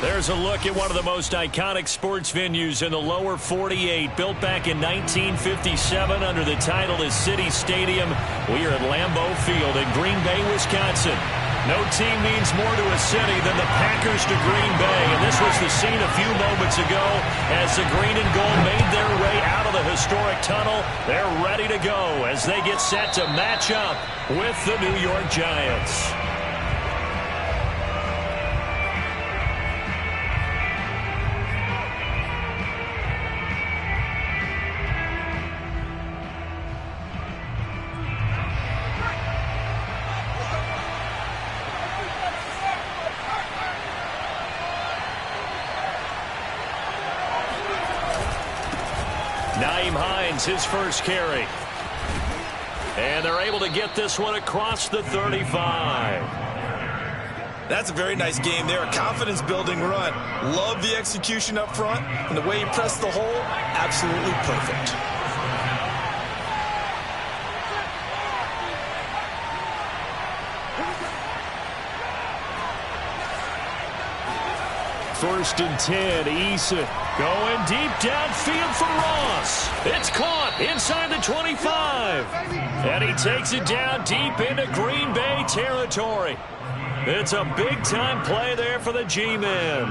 There's a look at one of the most iconic sports venues in the lower 48, built back in 1957 under the title of City Stadium. We are at Lambeau Field in Green Bay, Wisconsin. No team means more to a city than the Packers to Green Bay, and this was the scene a few moments ago as the green and gold made their way out of the historic tunnel. They're ready to go as they get set to match up with the New York Giants. Nyheim Hines, his first carry. And they're able to get this one across the 35. That's a very nice game there. A confidence-building run. Love the execution up front. And the way he pressed the hole, absolutely perfect. First and 10, Eason going deep downfield for Ross. It's caught inside the 25. And he takes it down deep into Green Bay territory. It's a big-time play there for the G-men.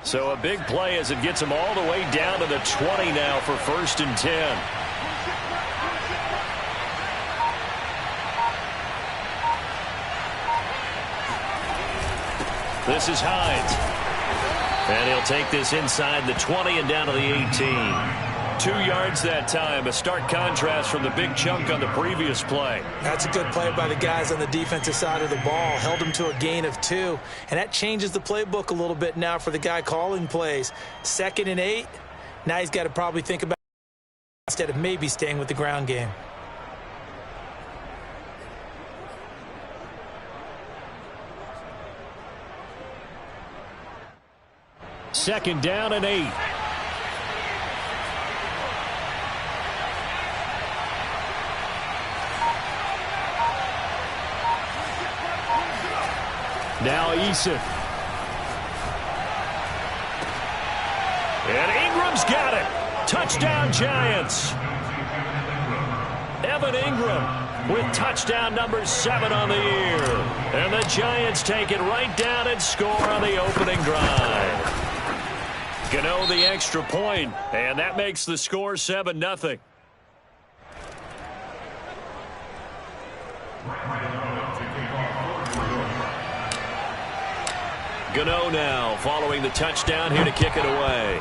So a big play as it gets him all the way down to the 20 now for first and 10. This is Hines. And he'll take this inside the 20 and down to the 18. 2 yards that time. A stark contrast from the big chunk on the previous play. That's a good play by the guys on the defensive side of the ball. Held him to a gain of 2. And that changes the playbook a little bit now for the guy calling plays. 2nd and 8. Now he's got to probably think about instead of maybe staying with the ground game. Second down and 8. Now Eason. And Ingram's got it. Touchdown Giants. Evan Ingram with touchdown number 7 on the year. And the Giants take it right down and score on the opening drive. Gano the extra point, and that makes the score 7-0. Gano now following the touchdown here to kick it away.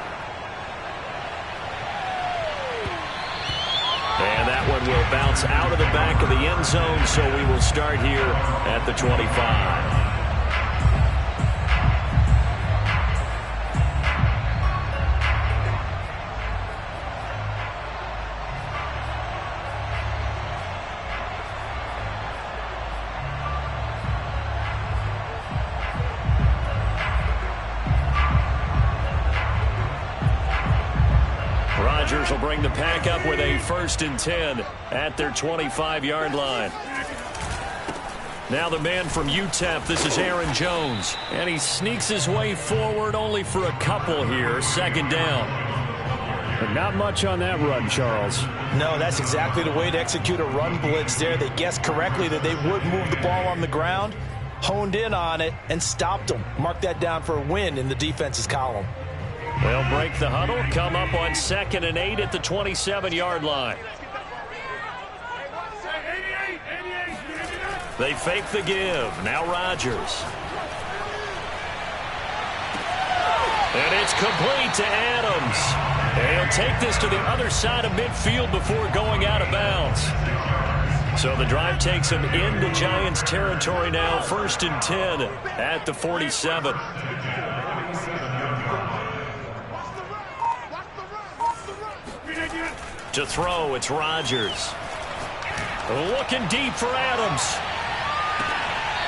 And that one will bounce out of the back of the end zone, so we will start here at the 25. Rodgers will bring the pack up with a first and 10 at their 25-yard line. Now the man from UTEP, this is Aaron Jones. And he sneaks his way forward only for a couple here. 2nd down. But not much on that run, Charles. No, that's exactly the way to execute a run blitz there. They guessed correctly that they would move the ball on the ground, honed in on it, and stopped them. Mark that down for a win in the defense's column. They'll break the huddle, come up on 2nd and 8 at the 27-yard line. They fake the give. Now Rodgers. And it's complete to Adams. And he'll take this to the other side of midfield before going out of bounds. So the drive takes him into Giants territory now. 1st and 10 at the 47. To throw, it's Rodgers. Looking deep for Adams.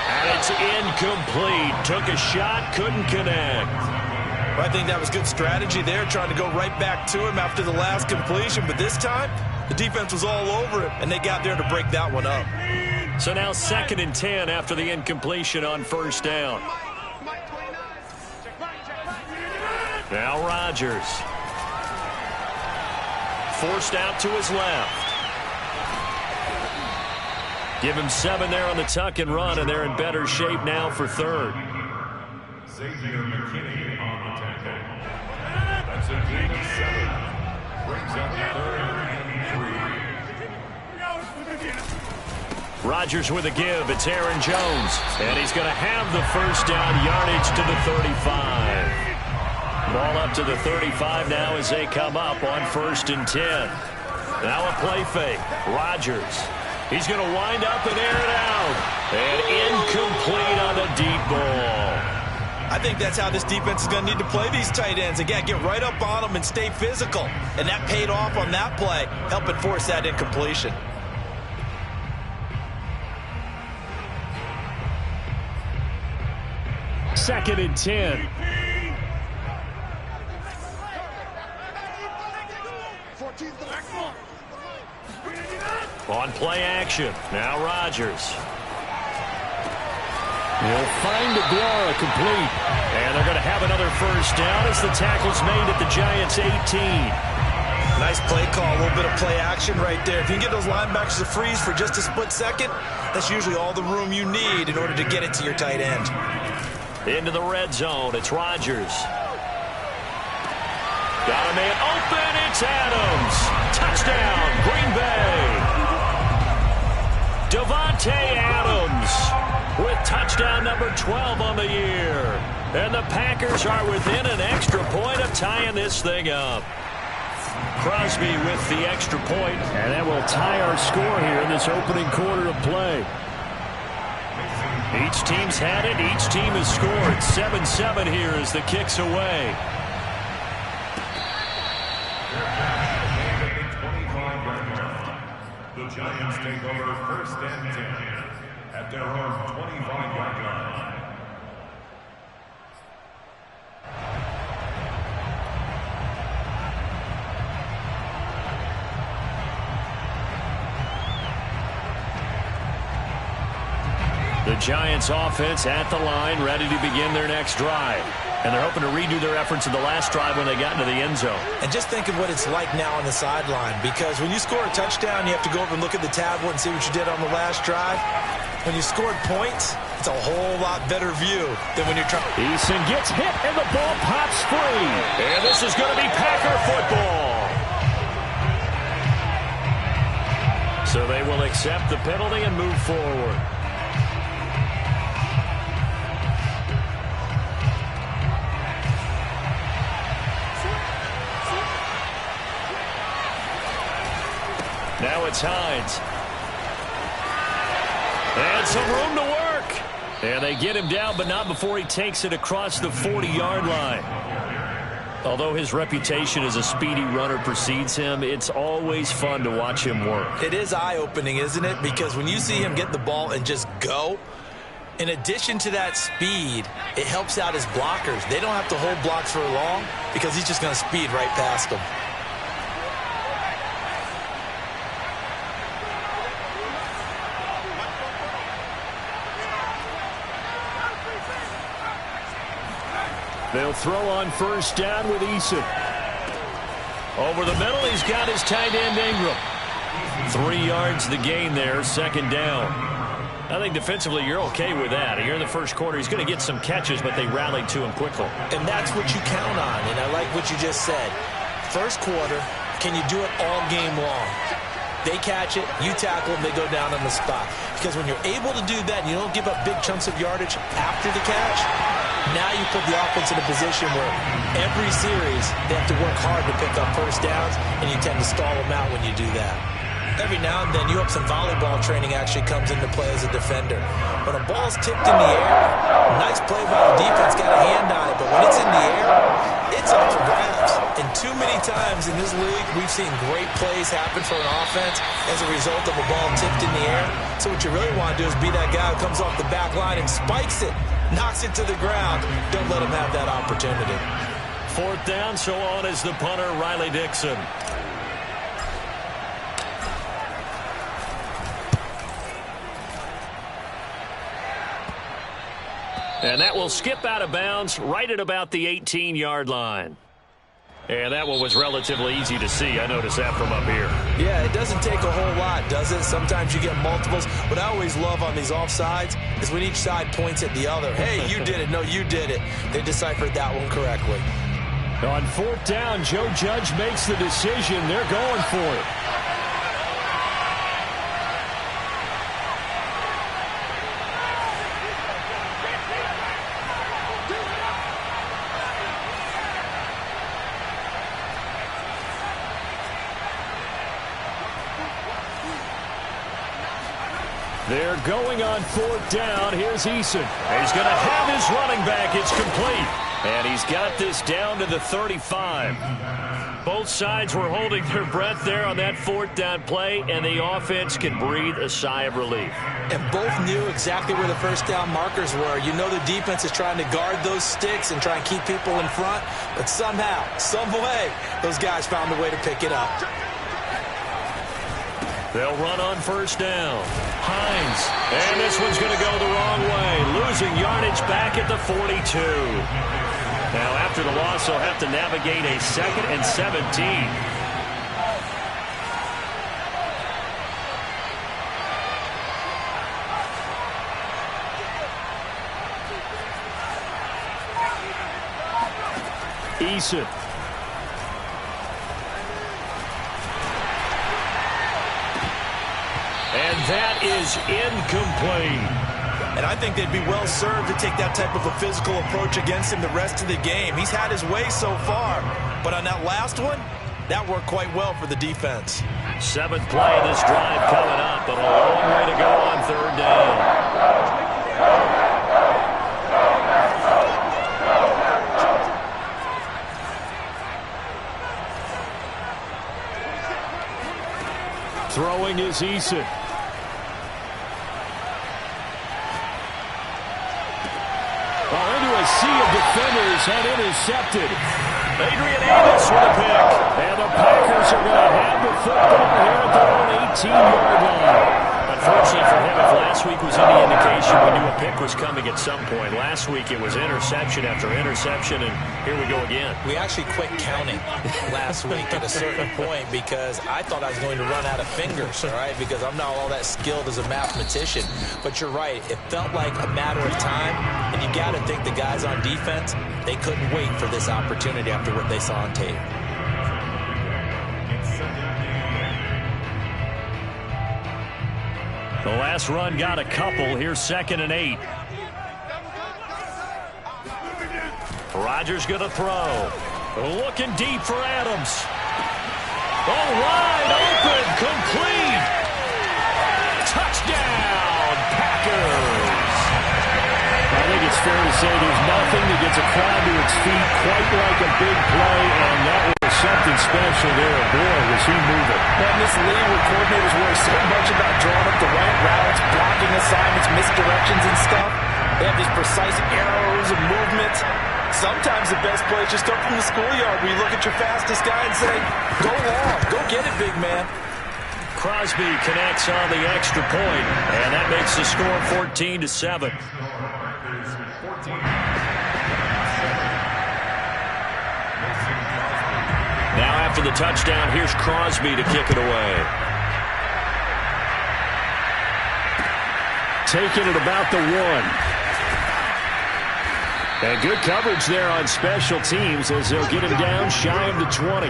And it's incomplete. Took a shot, couldn't connect. I think that was good strategy there, trying to go right back to him after the last completion. But this time, the defense was all over him, and they got there to break that one up. So now 2nd and 10 after the incompletion on first down. Now Rodgers. Forced out to his left. Give him 7 there on the tuck and run, and they're in better shape now for 3rd. Xavier McKinney on the tackle. That's a gain of 7. Brings up 3rd and 3. Rodgers with a give. It's Aaron Jones. And he's going to have the first down, yardage to the 35. Ball up to the 35 now as they come up on 1st and 10. Now a play fake. Rodgers. He's going to wind up and air it out. And incomplete on the deep ball. I think that's how this defense is going to need to play these tight ends. Again, get right up on them and stay physical. And that paid off on that play, helping force that incompletion. Second and 10. On play action. Now Rodgers. He'll find Aguilar complete. And they're going to have another first down as the tackle's made at the Giants' 18. Nice play call, a little bit of play action right there. If you can get those linebackers to freeze for just a split second, that's usually all the room you need in order to get it to your tight end. Into the red zone. It's Rodgers. Got a man open. It's Adams. Touchdown, Green Bay. Davante Adams with touchdown number 12 on the year. And the Packers are within an extra point of tying this thing up. Crosby with the extra point, and that will tie our score here in this opening quarter of play. Each team's had it. Each team has scored. 7-7 here as the kick's away. The Giants take over 1st and 10 at their own 25-yard line. The Giants offense at the line, ready to begin their next drive. And they're hoping to redo their efforts in the last drive when they got into the end zone. And just think of what it's like now on the sideline, because when you score a touchdown, you have to go over and look at the tablet and see what you did on the last drive. When you scored points, it's a whole lot better view than when you're trying. Eason gets hit, and the ball pops free. And this is going to be Packer football. So they will accept the penalty and move forward. Now it's Hines. And some room to work. And they get him down, but not before he takes it across the 40-yard line. Although his reputation as a speedy runner precedes him, it's always fun to watch him work. It is eye-opening, isn't it? Because when you see him get the ball and just go, in addition to that speed, it helps out his blockers. They don't have to hold blocks for long because he's just going to speed right past them. They'll throw on first down with Eason. Over the middle, he's got his tight end Ingram. 3 yards the gain there, 2nd down. I think defensively you're okay with that. Here in the first quarter, he's going to get some catches, but they rallied to him quickly. And that's what you count on, and I like what you just said. First quarter, can you do it all game long? They catch it, you tackle them, they go down on the spot. Because when you're able to do that and you don't give up big chunks of yardage after the catch, now you put the offense in a position where every series they have to work hard to pick up first downs, and you tend to stall them out when you do that. Every now and then, you hope some volleyball training actually comes into play as a defender. When a ball's tipped in the air, nice play by the defense, got a hand on it, but when it's in the air, it's up for grabs. And too many times in this league, we've seen great plays happen for an offense as a result of a ball tipped in the air. So what you really want to do is be that guy who comes off the back line and spikes it, knocks it to the ground. Don't let him have that opportunity. 4th down, so on is the punter, Riley Dixon. And that will skip out of bounds right at about the 18-yard line. And that one was relatively easy to see. I noticed that from up here. Yeah, it doesn't take a whole lot, does it? Sometimes you get multiples. What I always love on these offsides is when each side points at the other. Hey, you did it. No, you did it. They deciphered that one correctly. On fourth down, Joe Judge makes the decision. They're going for it. They're going on fourth down. Here's Eason. He's going to have his running back. It's complete. And he's got this down to the 35. Both sides were holding their breath there on that fourth down play, and the offense can breathe a sigh of relief. And both knew exactly where the first down markers were. You know the defense is trying to guard those sticks and try and keep people in front, but somehow, some way, those guys found a way to pick it up. They'll run on first down. Hines. And this one's going to go the wrong way. Losing yardage back at the 42. Now, after the loss, they'll have to navigate a 2nd and 17. Eason. And that is incomplete. And I think they'd be well served to take that type of a physical approach against him the rest of the game. He's had his way so far, but on that last one, that worked quite well for the defense. 7th play of this drive coming up, but a long way to go on third down. Throwing is Eason. Into a sea of defenders and intercepted. Adrian Amos with a pick. And the Packers are going to have the football here at their own 18-yard line. Unfortunately for him, if last week was any indication, we knew a pick was coming at some point. Last week it was interception after interception, and here we go again. We actually quit counting last week at a certain point because I thought I was going to run out of fingers, all right, because I'm not all that skilled as a mathematician. But you're right. It felt like a matter of time, and you got to think the guys on defense, they couldn't wait for this opportunity after what they saw on tape. The last run got a couple. Here's 2nd and 8. Rodgers going to throw. Looking deep for Adams. Oh, wide open. Complete. Touchdown, Packers. I think it's fair to say there's nothing that gets a crowd to its feet quite like a big play, and that was something special there. Boy, was he moving. And this league where coordinators worry so much about drawing up the right routes, blocking assignments, misdirections and stuff. They have these precise arrows and movements. Sometimes the best play is just up from the schoolyard where you look at your fastest guy and say, go long, go get it, big man. Crosby connects on the extra point, and that makes the score 14-7. Now after the touchdown, here's Crosby to kick it away. Taking it about the 1. And good coverage there on special teams as they'll get him down shy of the 20.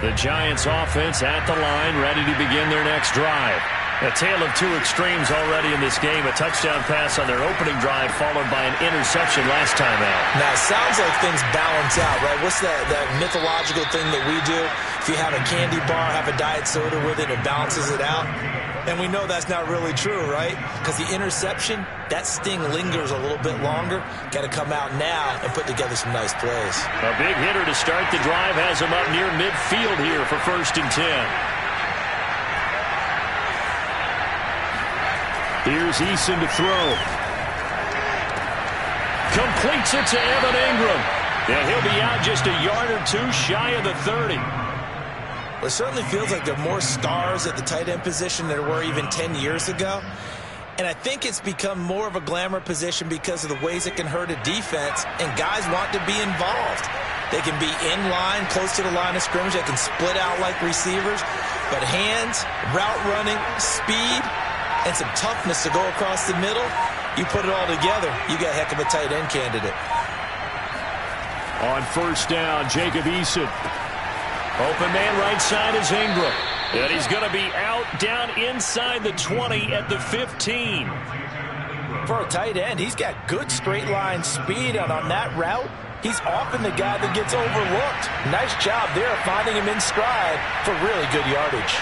The Giants offense at the line, ready to begin their next drive. A tale of two extremes already in this game. A touchdown pass on their opening drive followed by an interception last time out. Now, it sounds like things balance out, right? What's that mythological thing that we do? If you have a candy bar, have a diet soda with it, it balances it out. And we know that's not really true, right? Because the interception, that sting lingers a little bit longer. Got to come out now and put together some nice plays. A big hitter to start the drive has him up near midfield here for 1st and 10. Here's Eason to throw. Completes it to Evan Ingram. And he'll be out just a yard or two shy of the 30. Well, it certainly feels like there are more stars at the tight end position than there were even 10 years ago. And I think it's become more of a glamour position because of the ways it can hurt a defense, and guys want to be involved. They can be in line, close to the line of scrimmage. They can split out like receivers. But hands, route running, speed, and some toughness to go across the middle, you put it all together, you got a heck of a tight end candidate. On first down, Jacob Eason. Open man right side is Ingram. And he's going to be out down inside the 20 at the 15. For a tight end, he's got good straight line speed, and on that route, he's often the guy that gets overlooked. Nice job there finding him in stride for really good yardage.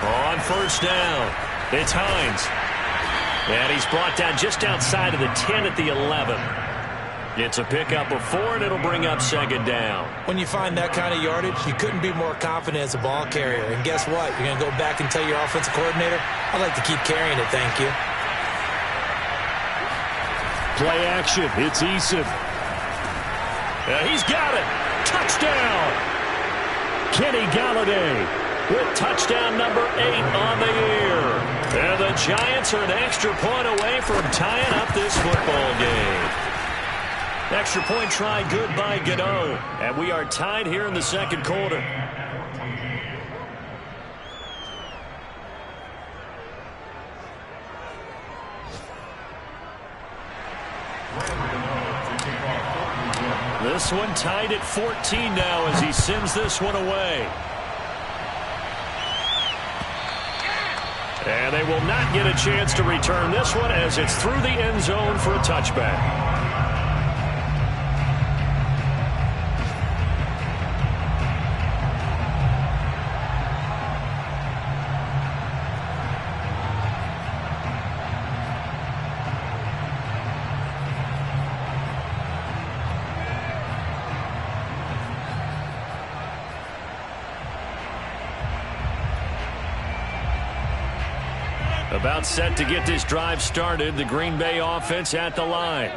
On first down, it's Hines. And he's brought down just outside of the 10 at the 11. It's a pickup of 4, and it'll bring up second down. When you find that kind of yardage, you couldn't be more confident as a ball carrier. And guess what? You're going to go back and tell your offensive coordinator, I'd like to keep carrying it, thank you. Play action. It's Eason. He's got it. Touchdown. Kenny Galladay with touchdown number 8 on the year. And the Giants are an extra point away from tying up this football game. Extra point try good by Gano. And we are tied here in the second quarter. This one tied at 14 now as he sends this one away. And they will not get a chance to return this one as it's through the end zone for a touchback. About set to get this drive started, the Green Bay offense at the line.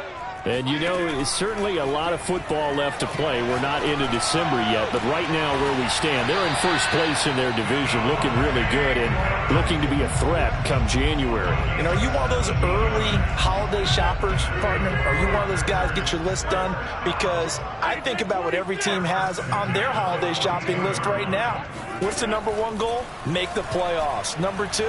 And, you know, it's certainly a lot of football left to play. We're not into December yet, but right now where we stand, they're in first place in their division, looking really good and looking to be a threat come January. And are you one of those early holiday shoppers, partner? Are you one of those guys get your list done? Because I think about what every team has on their holiday shopping list right now. What's the number 1 goal? Make the playoffs. Number 2,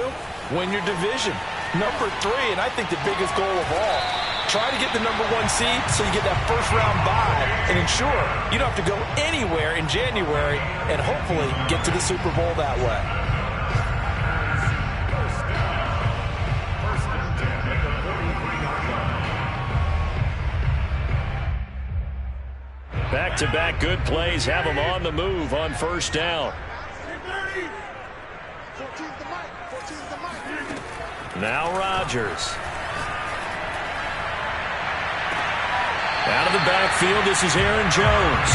win your division. Number 3, and I think the biggest goal of all, try to get the number 1 seed so you get that first-round bye and ensure you don't have to go anywhere in January and hopefully get to the Super Bowl that way. Back-to-back good plays have them on the move on first down. Now Rodgers. Out of the backfield, this is Aaron Jones.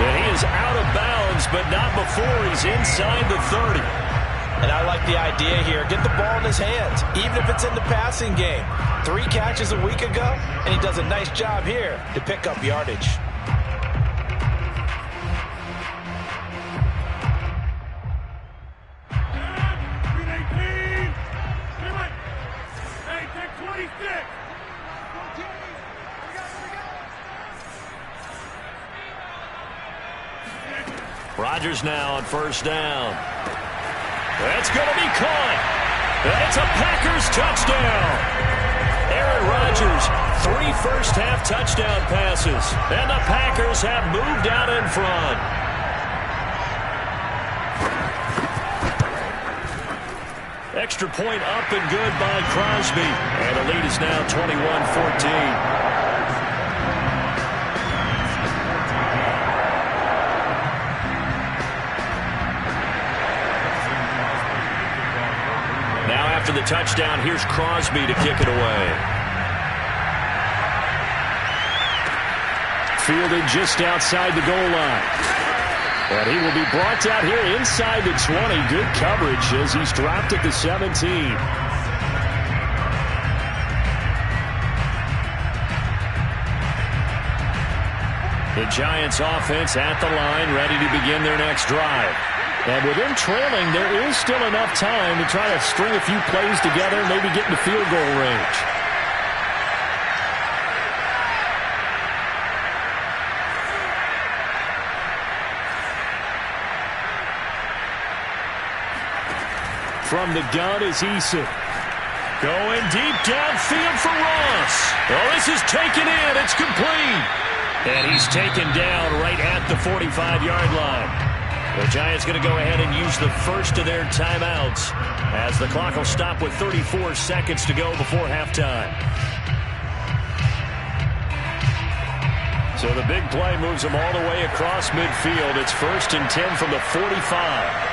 And he is out of bounds, but not before he's inside the 30. And I like the idea here. Get the ball in his hands, even if it's in the passing game. 3 catches a week ago, and he does a nice job here to pick up yardage. Rodgers now on first down. That's going to be caught. It's a Packers touchdown. Aaron Rodgers, 3 first-half touchdown passes. And the Packers have moved out in front. Extra point up and good by Crosby. And the lead is now 21-14. After the touchdown, here's Crosby to kick it away. Fielded just outside the goal line. And he will be brought down here inside the 20. Good coverage as he's dropped at the 17. The Giants offense at the line, ready to begin their next drive. And with them trailing, there is still enough time to try to string a few plays together and maybe get into field goal range. From the gun is Eason. Going deep downfield for Ross. Oh, this is taken in. It's complete. And he's taken down right at the 45-yard line. The Giants going to go ahead and use the first of their timeouts as the clock will stop with 34 seconds to go before halftime. So the big play moves them all the way across midfield. It's 1st and 10 from the 45.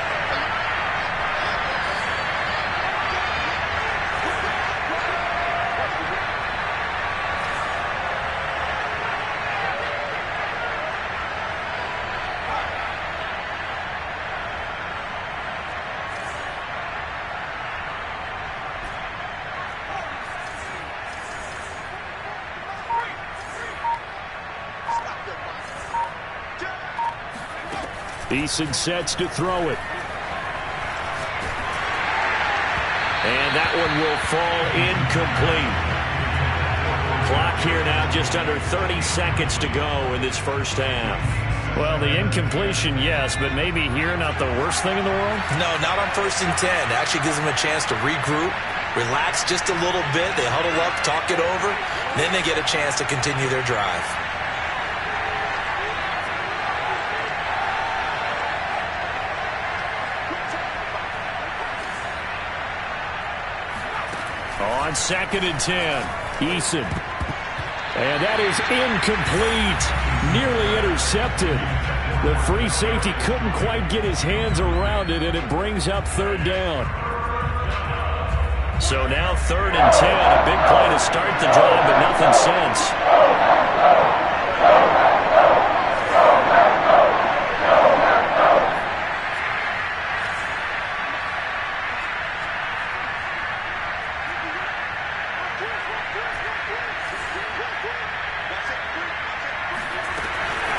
Eason sets to throw it. And that one will fall incomplete. Clock here now just under 30 seconds to go in this first half. Well, the incompletion, yes, but maybe here not the worst thing in the world? No, not on 1st and 10. Actually gives them a chance to regroup, relax just a little bit. They huddle up, talk it over, then they get a chance to continue their drive. On 2nd and 10, Eason. And that is incomplete. Nearly intercepted. The free safety couldn't quite get his hands around it, and it brings up 3rd down. So now 3rd and 10. A big play to start the drive, but nothing since.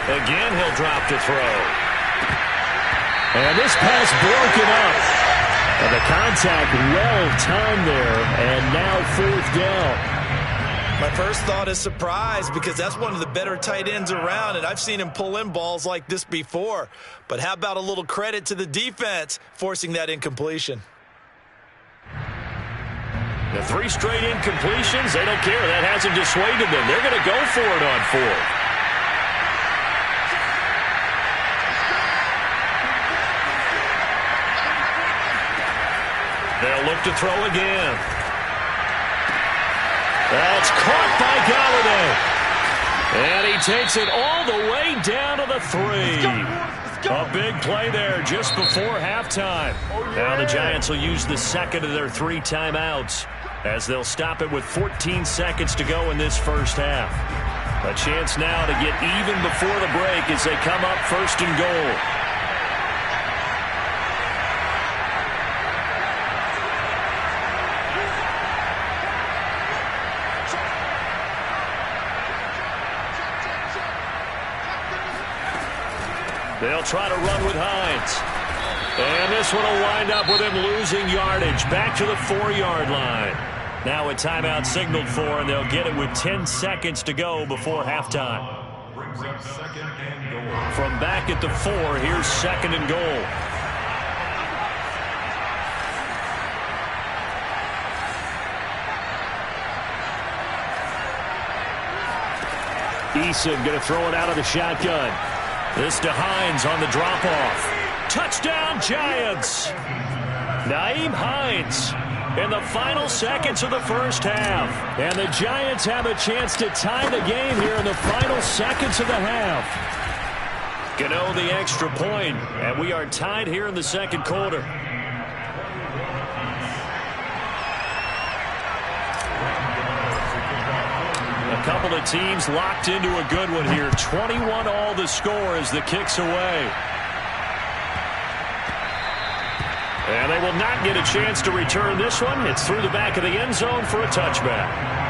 Again, he'll drop to throw. And this pass broken up. And the contact well-timed there, and now 4th down. My first thought is surprise because that's one of the better tight ends around, and I've seen him pull in balls like this before. But how about a little credit to the defense forcing that incompletion? The 3 straight incompletions, they don't care. That hasn't dissuaded them. They're going to go for it on 4th. They'll look to throw again. That's caught by Golladay. And he takes it all the way down to the 3. A big play there just before halftime. Now the Giants will use the second of their 3 timeouts as they'll stop it with 14 seconds to go in this first half. A chance now to get even before the break as they come up 1st and goal. They'll try to run with Hines. And this one will wind up with him losing yardage back to the 4-yard line. Now a timeout signaled for, and they'll get it with 10 seconds to go before halftime. Brings up 2nd and goal. From back at the 4, here's 2nd and goal. Eason going to throw it out of the shotgun. This to Hines on the drop-off. Touchdown, Giants! Nyheim Hines in the final seconds of the first half. And the Giants have a chance to tie the game here in the final seconds of the half. Gano the extra point, and we are tied here in the second quarter. A couple of teams locked into a good one here. 21 all the score as the kick's away. And they will not get a chance to return this one. It's through the back of the end zone for a touchback.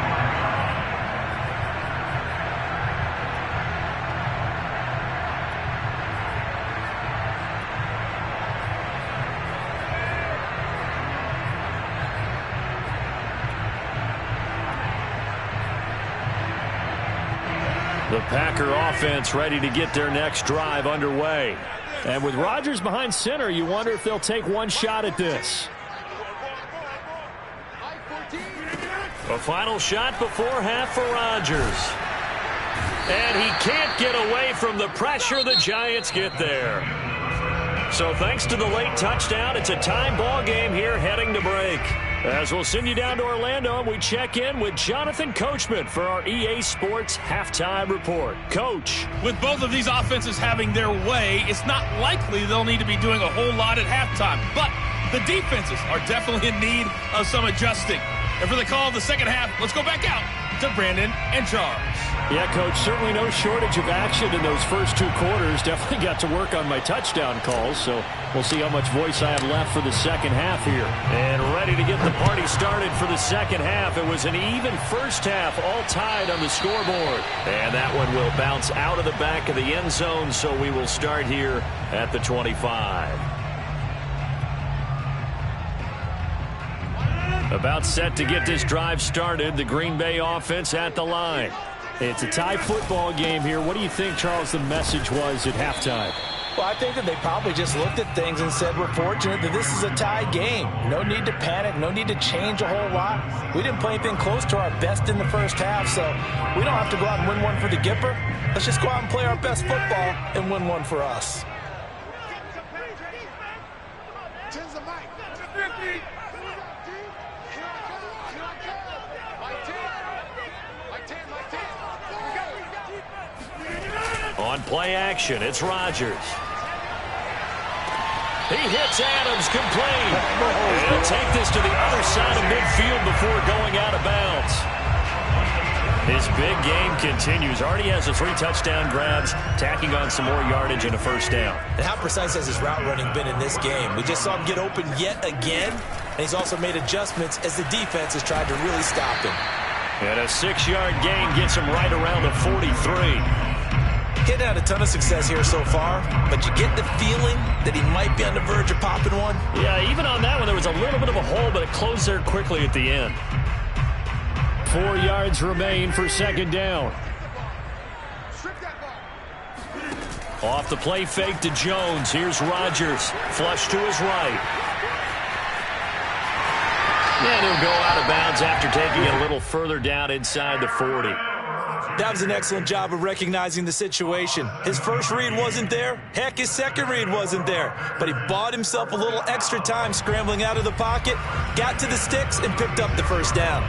The Packer offense ready to get their next drive underway. And with Rodgers behind center, you wonder if they'll take one shot at this. A final shot before half for Rodgers. And he can't get away from the pressure. The Giants get there. So thanks to the late touchdown, it's a tie ball game here heading to break. As we'll send you down to Orlando, and we check in with Jonathan Coachman for our EA Sports Halftime Report. Coach. With both of these offenses having their way, it's not likely they'll need to be doing a whole lot at halftime. But the defenses are definitely in need of some adjusting. And for the call of the second half, let's go back out to Brandon and Charles. Yeah, Coach, certainly no shortage of action in those first two quarters. Definitely got to work on my touchdown calls, so we'll see how much voice I have left for the second half here. And ready to get the party started for the second half. It was an even first half, all tied on the scoreboard. And that one will bounce out of the back of the end zone, so we will start here at the 25. About set to get this drive started, the Green Bay offense at the line. It's a tie football game here. What do you think, Charles, the message was at halftime? Well, I think that they probably just looked at things and said, we're fortunate that this is a tie game. No need to panic. No need to change a whole lot. We didn't play anything close to our best in the first half, so we don't have to go out and win one for the Gipper. Let's just go out and play our best football and win one for us. On play action, it's Rodgers. He hits Adams complete. He'll take this to the other side of midfield before going out of bounds. His big game continues. Already has the 3 touchdown grabs, tacking on some more yardage and a first down. And how precise has his route running been in this game? We just saw him get open yet again, and he's also made adjustments as the defense has tried to really stop him. And a 6-yard gain gets him right around the 43. He's had a ton of success here so far, but you get the feeling that he might be on the verge of popping one. Yeah, even on that one, there was a little bit of a hole, but it closed there quickly at the end. 4 yards remain for second down. Off the play fake to Jones. Here's Rodgers. Flush to his right. And he'll go out of bounds after taking it a little further down inside the 40. That was an excellent job of recognizing the situation. His first read wasn't there. Heck, his second read wasn't there. But he bought himself a little extra time scrambling out of the pocket, got to the sticks, and picked up the first down.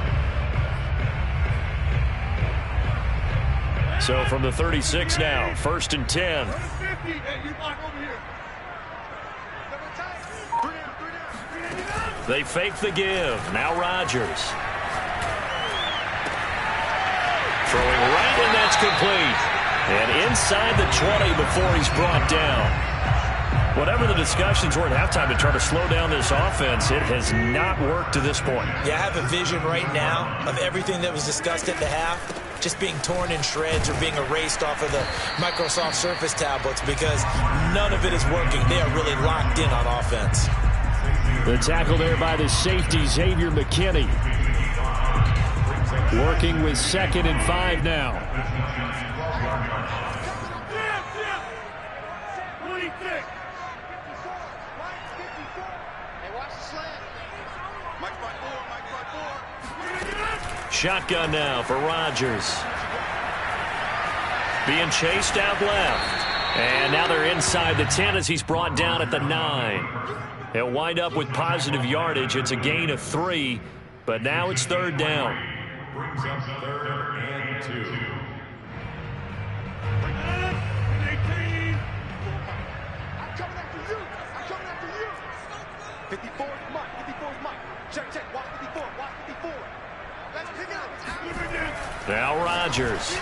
So from the 36 now, 1st and 10. They fake the give. Now Rodgers. Throwing right, and that's complete. And inside the 20 before he's brought down. Whatever the discussions were at halftime to try to slow down this offense, it has not worked to this point. Yeah, I have a vision right now of everything that was discussed at the half just being torn in shreds or being erased off of the Microsoft Surface tablets because none of it is working. They are really locked in on offense. The tackle there by the safety, Xavier McKinney. Working with 2nd and 5 now. Shotgun now for Rodgers. Being chased out left. And now they're inside the 10 as he's brought down at the 9. He'll wind up with positive yardage. It's a gain of 3, but now it's 3rd down. Brings up 3rd and 2. I'm coming after you. I'm coming after you. 54 is Mike. 54 is Mike. Check, check. Watch 54. Watch 54. Let's pick it up. Now Rodgers.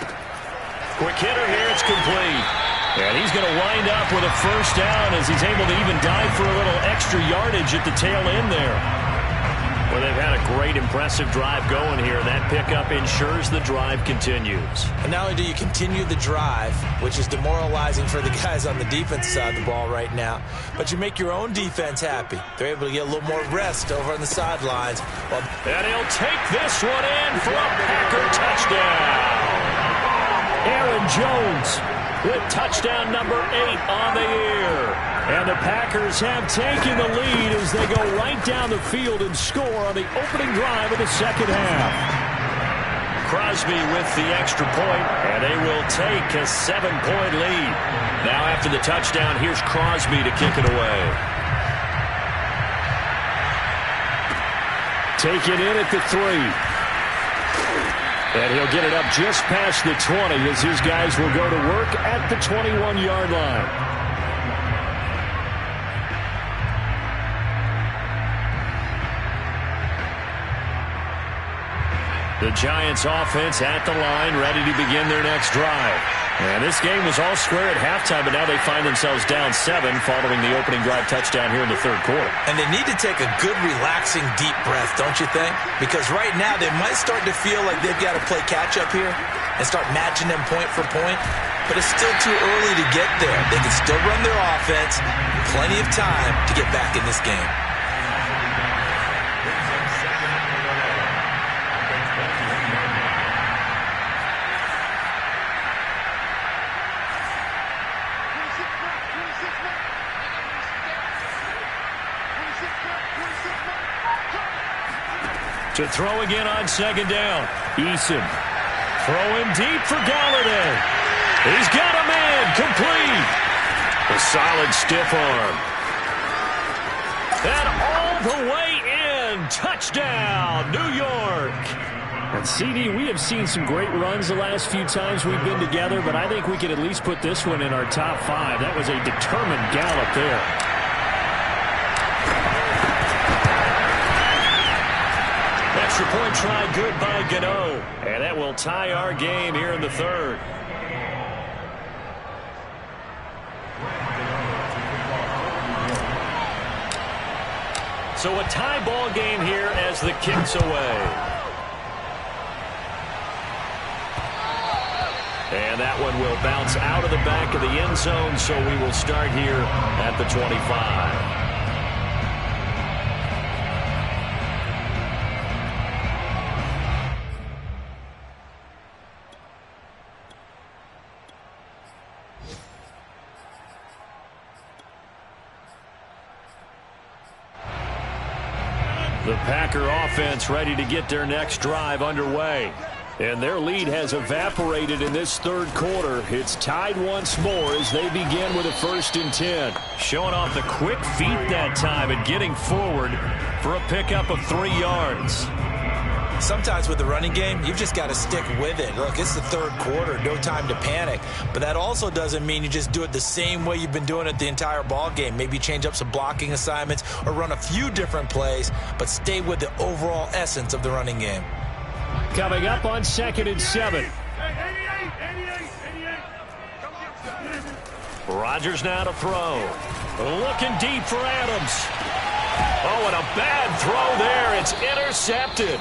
Quick hitter here. It's complete. And he's going to wind up with a first down as he's able to even dive for a little extra yardage at the tail end there. Well, they've had a great, impressive drive going here. That pickup ensures the drive continues. And not only do you continue the drive, which is demoralizing for the guys on the defense side of the ball right now, but you make your own defense happy. They're able to get a little more rest over on the sidelines. And he'll take this one in for a Packer touchdown. Aaron Jones with touchdown number 8 on the year. And the Packers have taken the lead as they go right down the field and score on the opening drive of the second half. Crosby with the extra point, and they will take a 7-point lead. Now after the touchdown, here's Crosby to kick it away. Taken in at the 3. And he'll get it up just past the 20 as his guys will go to work at the 21-yard line. The Giants offense at the line, ready to begin their next drive. And this game was all square at halftime, but now they find themselves down 7 following the opening drive touchdown here in the third quarter. And they need to take a good, relaxing, deep breath, don't you think? Because right now they might start to feel like they've got to play catch-up here and start matching them point for point. But it's still too early to get there. They can still run their offense. Plenty of time to get back in this game. To throw again on second down. Eason throwing deep for Galladay. He's got a man complete. A solid stiff arm. And all the way in. Touchdown, New York. And CD, we have seen some great runs the last few times we've been together, but I think we could at least put this one in our top 5. That was a determined gallop there. Extra point try good by Gano. And that will tie our game here in the third. So a tie ball game here as the kick's away. And that one will bounce out of the back of the end zone, so we will start here at the 25. The Packer offense ready to get their next drive underway. And their lead has evaporated in this third quarter. It's tied once more as they begin with a 1st and 10. Showing off the quick feet that time and getting forward for a pickup of 3 yards. Sometimes with the running game, you've just got to stick with it. Look, it's the third quarter, no time to panic. But that also doesn't mean you just do it the same way you've been doing it the entire ball game. Maybe change up some blocking assignments or run a few different plays, but stay with the overall essence of the running game. Coming up on 2nd and 7. Rodgers now to throw. Looking deep for Adams. Oh, and a bad throw there. It's intercepted.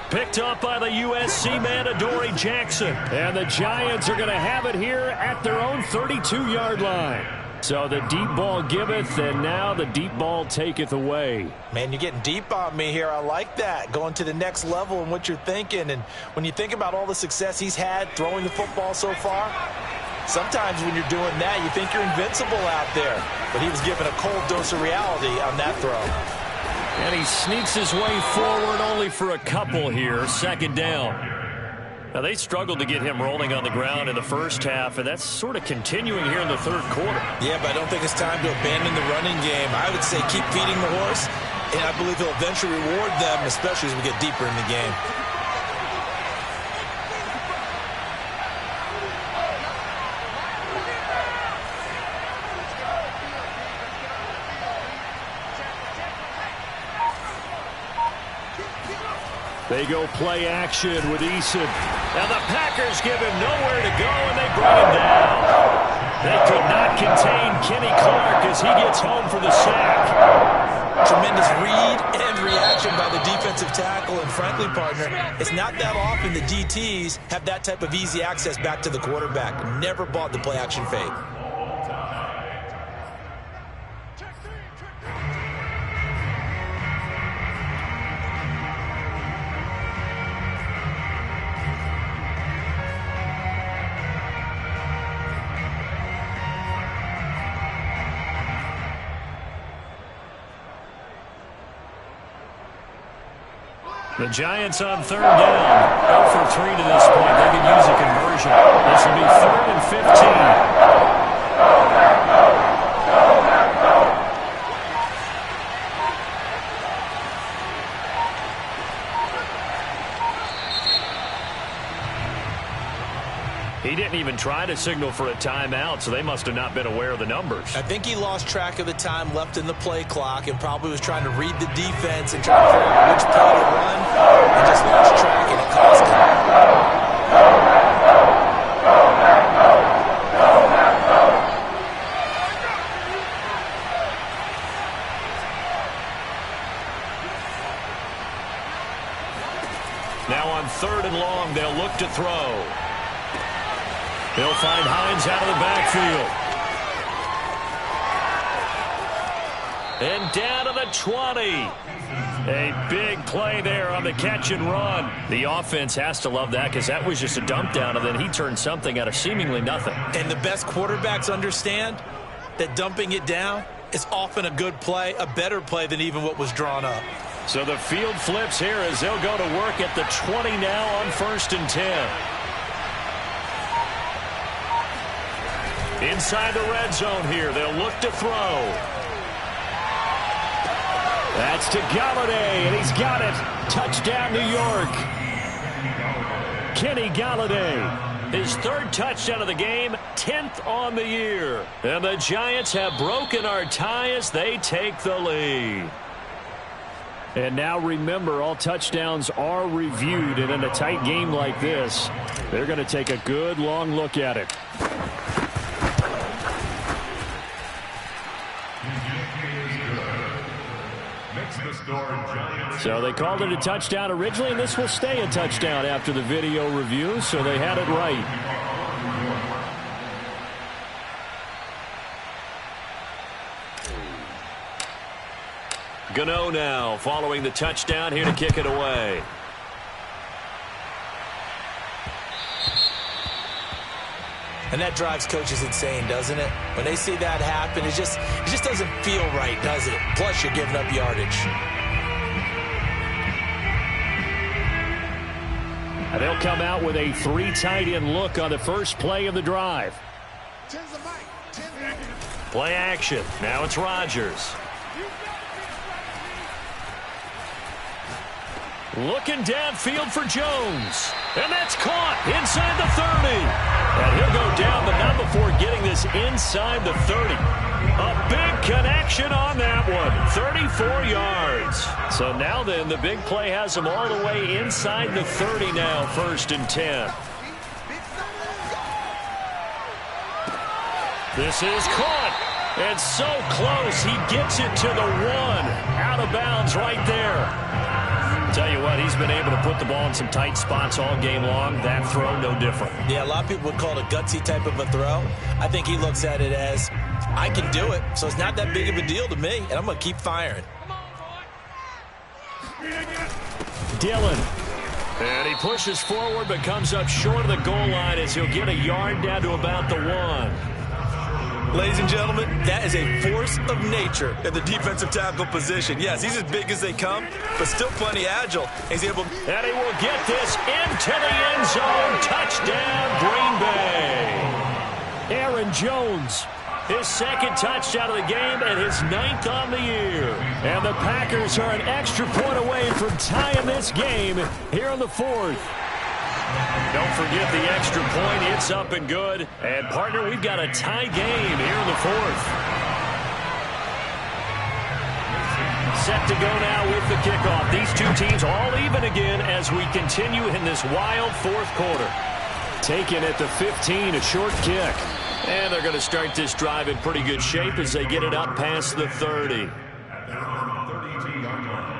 Picked up by the USC man, Adoree Jackson. And the Giants are going to have it here at their own 32-yard line. So the deep ball giveth, and now the deep ball taketh away. Man, you're getting deep on me here. I like that. Going to the next level in what you're thinking. And when you think about all the success he's had throwing the football so far, sometimes when you're doing that, you think you're invincible out there. But he was given a cold dose of reality on that throw. And he sneaks his way forward only for a couple here. 2nd down. Now, they struggled to get him rolling on the ground in the first half, and that's sort of continuing here in the third quarter. Yeah, but I don't think it's time to abandon the running game. I would say keep feeding the horse, and I believe he'll eventually reward them, especially as we get deeper in the game. They go play action with Eason. Now the Packers give him nowhere to go, and they bring him down. They could not contain Kenny Clark as he gets home for the sack. Tremendous read and reaction by the defensive tackle. And frankly, partner, it's not that often the DTs have that type of easy access back to the quarterback. Never bought the play action fade. The Giants on third down. 0 for 3 to this point. They could use a conversion. This will be 3rd and 15. He didn't even try to signal for a timeout, so they must have not been aware of the numbers. I think he lost track of the time left in the play clock and probably was trying to read the defense and try to figure out which play to run, and just lost track, and it cost him. Now on 3rd and long, they'll look to throw. They'll find Hines out of the backfield. And down to the 20. A big play there on the catch and run. The offense has to love that because that was just a dump down, and then he turned something out of seemingly nothing. And the best quarterbacks understand that dumping it down is often a good play, a better play than even what was drawn up. So the field flips here as they'll go to work at the 20 now on 1st and 10. Inside the red zone here, they'll look to throw. That's to Galladay, and he's got it. Touchdown, New York. Kenny Galladay, his 3rd touchdown of the game, 10th on the year. And the Giants have broken our tie as they take the lead. And now remember, all touchdowns are reviewed, and in a tight game like this, they're going to take a good long look at it. So they called it a touchdown originally, and this will stay a touchdown after the video review, so they had it right. Gano now following the touchdown here to kick it away. And that drives coaches insane, doesn't it? When they see that happen, it just doesn't feel right, does it? Plus, you're giving up yardage. And they'll come out with a 3 tight end look on the first play of the drive. Play action. Now it's Rodgers. Looking downfield for Jones. And that's caught inside the 30. And he'll go down, but not before getting this inside the 30. A big connection on that one. 34 yards. So now then, the big play has him all the way inside the 30 now, 1st and 10. This is caught. And so close, he gets it to the 1. Out of bounds right there. Tell you what, he's been able to put the ball in some tight spots all game long. That throw, no different. Yeah, a lot of people would call it a gutsy type of a throw. I think he looks at it as, I can do it, so it's not that big of a deal to me, and I'm going to keep firing. Dillon. And he pushes forward but comes up short of the goal line as he'll get a yard down to about the 1. Ladies and gentlemen, that is a force of nature at the defensive tackle position. Yes, he's as big as they come, but still plenty agile. He's able. And he will get this into the end zone. Touchdown, Green Bay. Aaron Jones, his 2nd touchdown of the game and his 9th on the year. And the Packers are an extra point away from tying this game here in the 4th. Don't forget the extra point. It's up and good. And, partner, we've got a tie game here in the 4th. Set to go now with the kickoff. These two teams all even again as we continue in this wild 4th quarter. Taken at the 15, a short kick. And they're going to start this drive in pretty good shape as they get it up past the 30. At their own 32-yard line.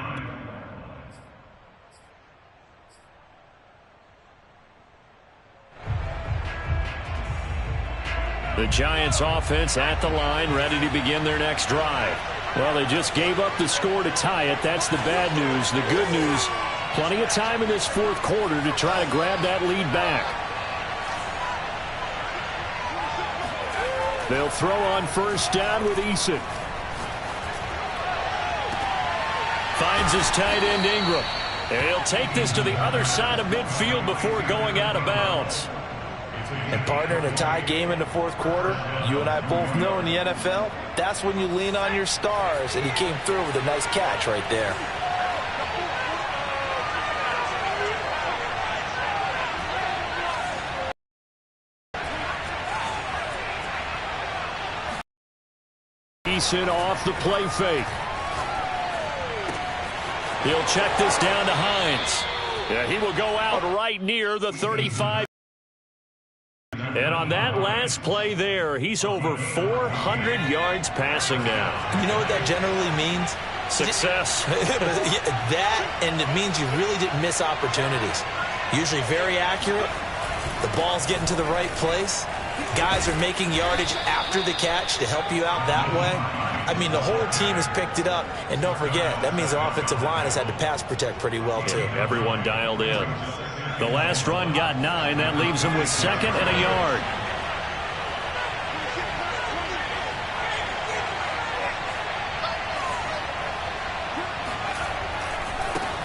The Giants offense at the line, ready to begin their next drive. Well, they just gave up the score to tie it. That's the bad news. The good news, plenty of time in this fourth quarter to try to grab that lead back. They'll throw on first down with Eason. Finds his tight end Ingram. And he'll take this to the other side of midfield before going out of bounds. And partner, in a tie game in the fourth quarter, you and I both know in the NFL, that's when you lean on your stars, and he came through with a nice catch right there. Eason off the play fake. He'll check this down to Hines. Yeah, he will go out right near the 35. And on that last play there, he's over 400 yards passing now. You know what that generally means? Success. That, and it means you really didn't miss opportunities. Usually very accurate. The ball's getting to the right place. Guys are making yardage after the catch to help you out that way. I mean, the whole team has picked it up. And don't forget, that means the offensive line has had to pass protect pretty well, too. Yeah, everyone dialed in. The last run got 9. That leaves them with 2nd and a yard.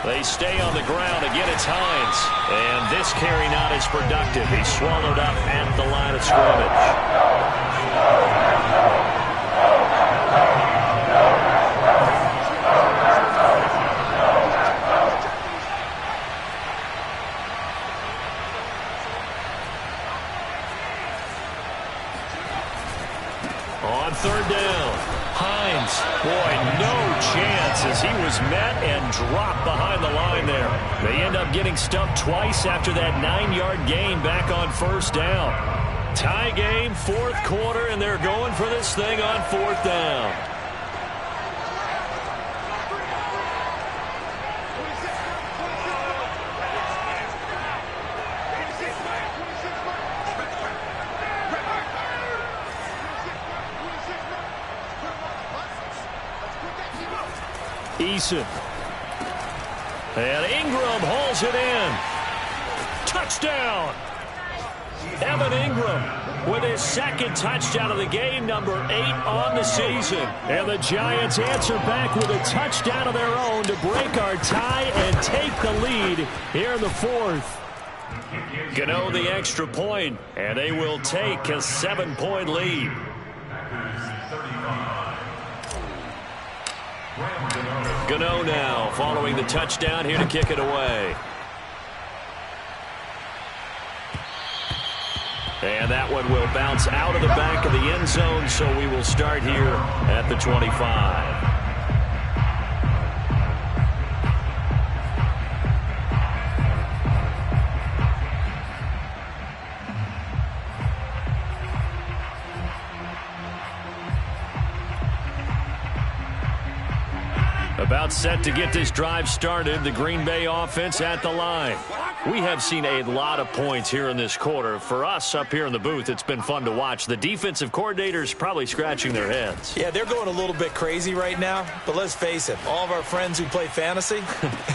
They stay on the ground. Again, it's Hines. And this carry not as productive. He's swallowed up at the line of scrimmage. On third down, Hines, boy, no chance as he was met and dropped behind the line there. They end up getting stuffed twice after that 9-yard gain back on first down. Tie game, fourth quarter, and they're going for this thing on fourth down. Eason. And Ingram hauls it in. Touchdown! Evan Ingram with his 2nd touchdown of the game, number 8 on the season. And the Giants answer back with a touchdown of their own to break our tie and take the lead here in the fourth. Gano the extra point, and they will take a 7-point lead. Gano now following the touchdown here to kick it away. And that one will bounce out of the back of the end zone, so we will start here at the 25. About set to get this drive started. The Green Bay offense at the line. We have seen a lot of points here in this quarter. For us up here in the booth, it's been fun to watch. The defensive coordinators probably scratching their heads. Yeah, they're going a little bit crazy right now. But let's face it, all of our friends who play fantasy,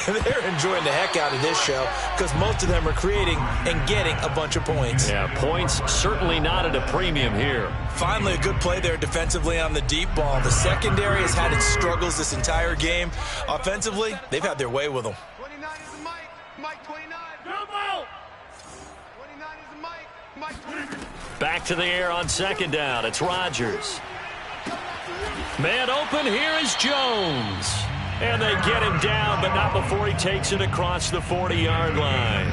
they're enjoying the heck out of this show because most of them are creating and getting a bunch of points. Yeah, points certainly not at a premium here. Finally, a good play there defensively on the deep ball. The secondary has had its struggles this entire game. Offensively, they've had their way with them. 29 is Mike. Mike 29. Come out. 29 is Mike. Mike 29. Back to the air on second down. It's Rodgers. Man open. Here is Jones. And they get him down, but not before he takes it across the 40-yard line.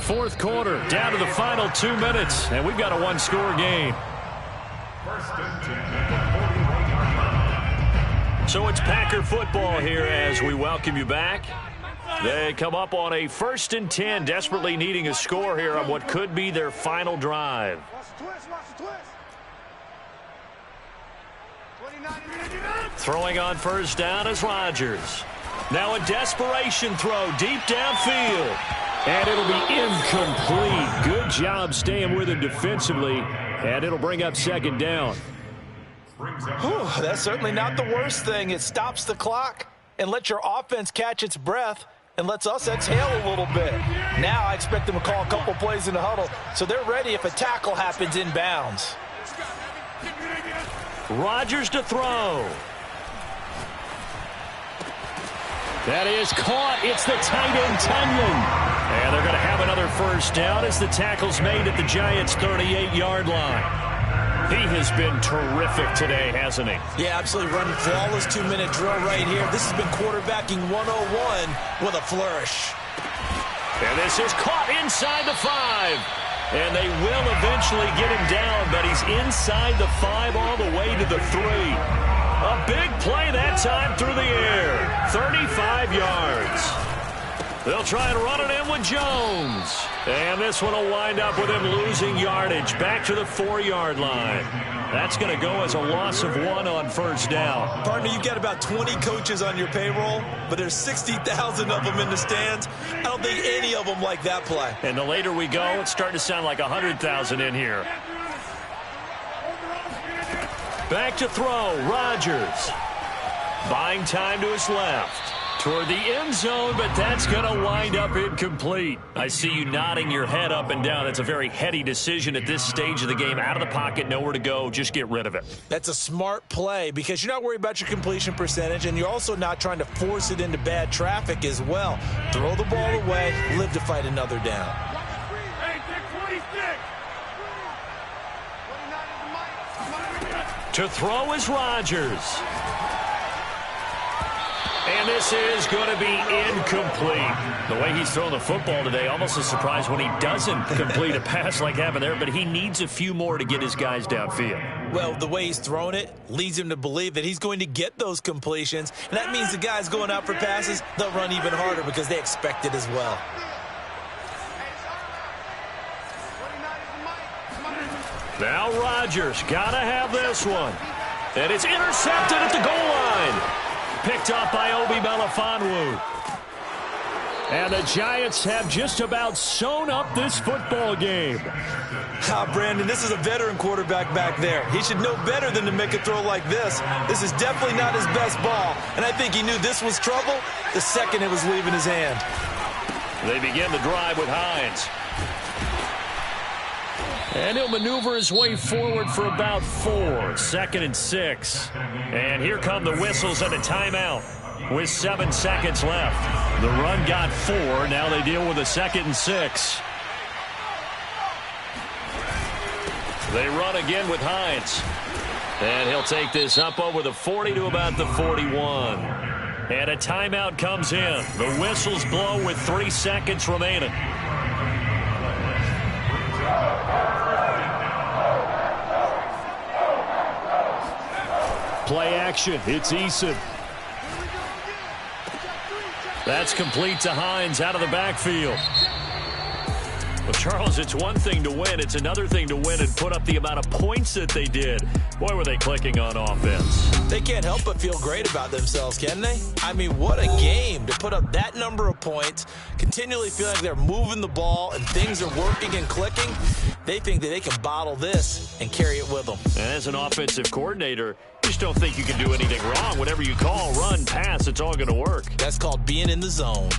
Fourth quarter, down to the final 2 minutes, and we've got a one-score game. First and 10 at the 41-yard line. So it's Packer football here as we welcome you back. They come up on a 1st and 10, desperately needing a score here on what could be their final drive. Watch the twist, watch the twist. 29. Throwing on 1st down is Rodgers. Now a desperation throw deep downfield. And it'll be incomplete. Good job staying with him defensively. And it'll bring up 2nd down. Whew, that's certainly not the worst thing. It stops the clock and lets your offense catch its breath and lets us exhale a little bit. Now I expect them to call a couple plays in the huddle so they're ready if a tackle happens inbounds. Rodgers to throw. That is caught. It's the tight end, Tunyon. And they're going to have another 1st down as the tackle's made at the Giants' 38-yard line. He has been terrific today, hasn't he? Yeah, absolutely running flawless 2-minute drill right here. This has been quarterbacking 101 with a flourish. And this is caught inside the 5. And they will eventually get him down, but he's inside the 5 all the way to the 3. A big play that time through the air. 35 yards. They'll try and run it in with Jones. And this one will wind up with him losing yardage back to the 4-yard line. That's going to go as a loss of 1 on 1st down. Partner, you've got about 20 coaches on your payroll, but there's 60,000 of them in the stands. I don't think any of them like that play. And the later we go, it's starting to sound like 100,000 in here. Back to throw, Rodgers. Buying time to his left. Toward the end zone, but that's going to wind up incomplete. I see you nodding your head up and down. That's a very heady decision at this stage of the game. Out of the pocket, nowhere to go. Just get rid of it. That's a smart play because you're not worried about your completion percentage, and you're also not trying to force it into bad traffic as well. Throw the ball away, live to fight another down. Hey, take 26. To throw is Rodgers. And this is going to be incomplete. The way he's throwing the football today, almost a surprise when he doesn't complete a pass like happened there, but he needs a few more to get his guys downfield. Well, the way he's throwing it leads him to believe that he's going to get those completions, and that means the guys going out for passes, they'll run even harder because they expect it as well. Now Rodgers got to have this one. And it's intercepted at the goal line. Picked up by Obi Melifonwu. And the Giants have just about sewn up this football game. Brandon, this is a veteran quarterback back there. He should know better than to make a throw like this. This is definitely not his best ball. And I think he knew this was trouble the second it was leaving his hand. They begin the drive with Hines. And he'll maneuver his way forward for about 4. 2nd and 6. And here come the whistles and a timeout with 7 seconds left. The run got 4. Now they deal with a 2nd and 6. They run again with Hines. And he'll take this up over the 40 to about the 41. And a timeout comes in. The whistles blow with 3 seconds remaining. Play action. It's Eason. That's complete to Hines out of the backfield. Well, Charles, it's one thing to win. It's another thing to win and put up the amount of points that they did. Boy, were they clicking on offense. They can't help but feel great about themselves, can they? I mean, what a game to put up that number of points, continually feel like they're moving the ball and things are working and clicking. They think that they can bottle this and carry it with them. And as an offensive coordinator, you just don't think you can do anything wrong. Whatever you call, run, pass, it's all going to work. That's called being in the zone.